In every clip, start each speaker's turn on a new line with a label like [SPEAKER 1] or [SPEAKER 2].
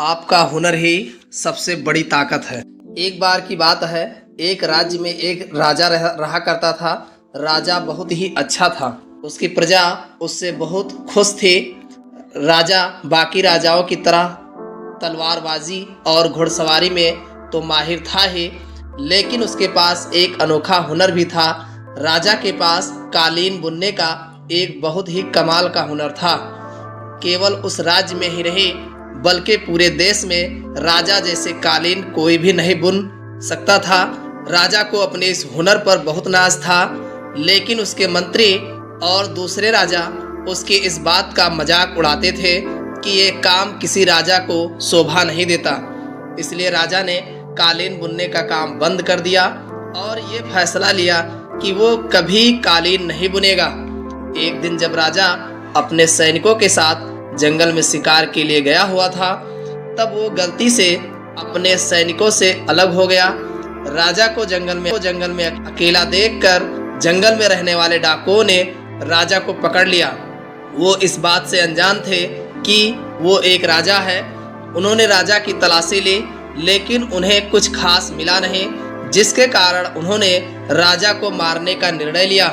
[SPEAKER 1] आपका हुनर ही सबसे बड़ी ताकत है। एक बार की बात है, एक राज्य में एक राजा रहा करता था। राजा बहुत ही अच्छा था, उसकी प्रजा उससे बहुत खुश थी। राजा बाकी राजाओं की तरह तलवारबाजी और घुड़सवारी में तो माहिर था ही, लेकिन उसके पास एक अनोखा हुनर भी था। राजा के पास कालीन बुनने का एक बहुत ही कमाल का हुनर था। केवल उस राज्य में ही नहीं, बल्कि पूरे देश में राजा जैसे कालीन कोई भी नहीं बुन सकता था। राजा को अपने इस हुनर पर बहुत नाज था, लेकिन उसके मंत्री और दूसरे राजा उसकी इस बात का मजाक उड़ाते थे कि ये काम किसी राजा को शोभा नहीं देता। इसलिए राजा ने कालीन बुनने का काम बंद कर दिया और ये फैसला लिया कि वो कभी कालीन नहीं बुनेगा। एक दिन जब राजा अपने सैनिकों के साथ जंगल में शिकार के लिए गया हुआ था, तब वो गलती से अपने सैनिकों से अलग हो गया। राजा को जंगल में अकेला देखकर जंगल में रहने वाले डाकुओं ने राजा को पकड़ लिया। वो इस बात से अनजान थे कि वो एक राजा है। उन्होंने राजा की तलाशी ली, लेकिन उन्हें कुछ खास मिला नहीं, जिसके कारण उन्होंने राजा को मारने का निर्णय लिया।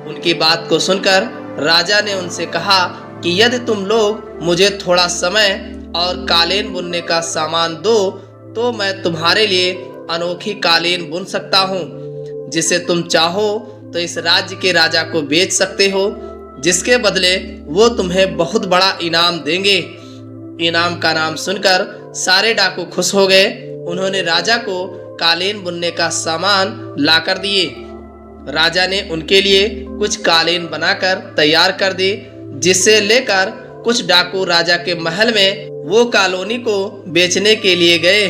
[SPEAKER 1] उनकी बात को सुनकर राजा ने उनसे कहा कि यदि तुम लोग मुझे थोड़ा समय और कालीन बुनने का सामान दो, तो मैं तुम्हारे लिए अनोखी कालीन बुन सकता हूँ, जिसे तुम चाहो तो इस राज्य के राजा को बेच सकते हो, जिसके बदले वो तुम्हें बहुत बड़ा इनाम देंगे। इनाम का नाम सुनकर सारे डाकू खुश हो गए। उन्होंने राजा को कालीन बुनने का सामान लाकर दिए। राजा ने उनके लिए कुछ कालीन बनाकर तैयार कर दी, जिसे लेकर कुछ डाकू राजा के महल में वो कॉलोनी को बेचने के लिए गए।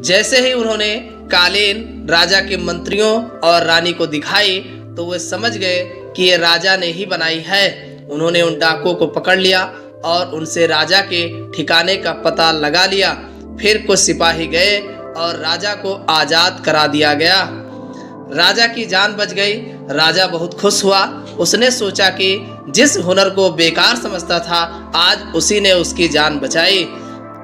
[SPEAKER 1] जैसे ही उन्होंने कालीन राजा के मंत्रियों और रानी को दिखाई, तो वे समझ गए कि ये राजा ने ही बनाई है। उन्होंने उन डाकुओं को पकड़ लिया और उनसे राजा के ठिकाने का पता लगा लिया। फिर कुछ सिपाही गए और राजा को आजाद करा दिया गया। राजा की जान बच गई। राजा बहुत खुश हुआ। उसने सोचा कि जिस हुनर को बेकार समझता था, आज उसी ने उसकी जान बचाई।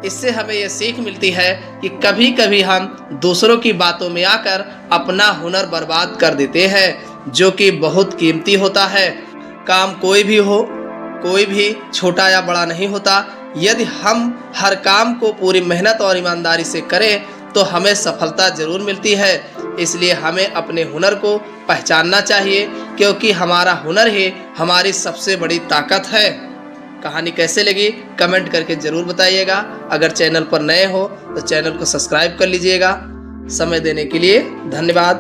[SPEAKER 1] इससे हमें यह सीख मिलती है कि कभी कभी हम दूसरों की बातों में आकर अपना हुनर बर्बाद कर देते हैं, जो कि बहुत कीमती होता है। काम कोई भी हो, कोई भी छोटा या बड़ा नहीं होता। यदि हम हर काम को पूरी मेहनत और ईमानदारी से करें, तो हमें सफलता जरूर मिलती है। इसलिए हमें अपने हुनर को पहचानना चाहिए, क्योंकि हमारा हुनर ही हमारी सबसे बड़ी ताकत है। कहानी कैसे लगी कमेंट करके ज़रूर बताइएगा। अगर चैनल पर नए हो तो चैनल को सब्सक्राइब कर लीजिएगा। समय देने के लिए धन्यवाद।